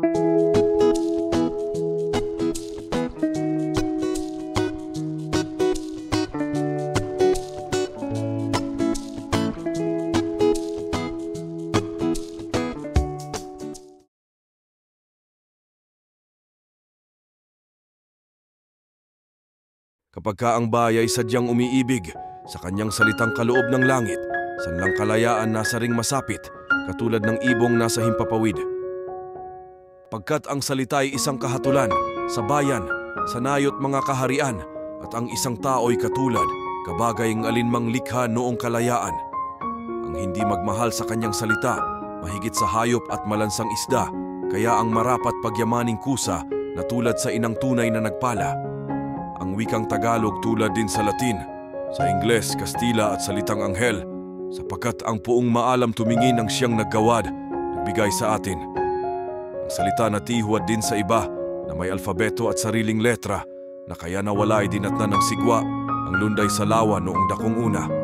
Kapag ang bayay sadyang umiibig sa kanyang salitang kaloob ng langit, sanlang kalayaan nasa ring masapit, katulad ng ibong nasa himpapawid. Pagkat ang salita ay isang kahatulan sa bayan, sa nayo't mga kaharian, at ang isang tao'y katulad, kabagay ng alinmang likha noong kalayaan. Ang hindi magmahal sa kanyang salita, mahigit sa hayop at malansang isda, kaya ang marapat pagyamaning kusa na tulad sa inang tunay na nagpala. Ang wikang Tagalog tulad din sa Latin, sa Ingles, Kastila at salitang anghel, sapagkat ang puong maalam tumingin ang siyang naggawad, nagbigay sa atin. Ang salita na tihuad din sa iba na may alfabeto at sariling letra, na kaya nawala ay dinatnan ng sigwa ang lunday sa lawa noong dakong una.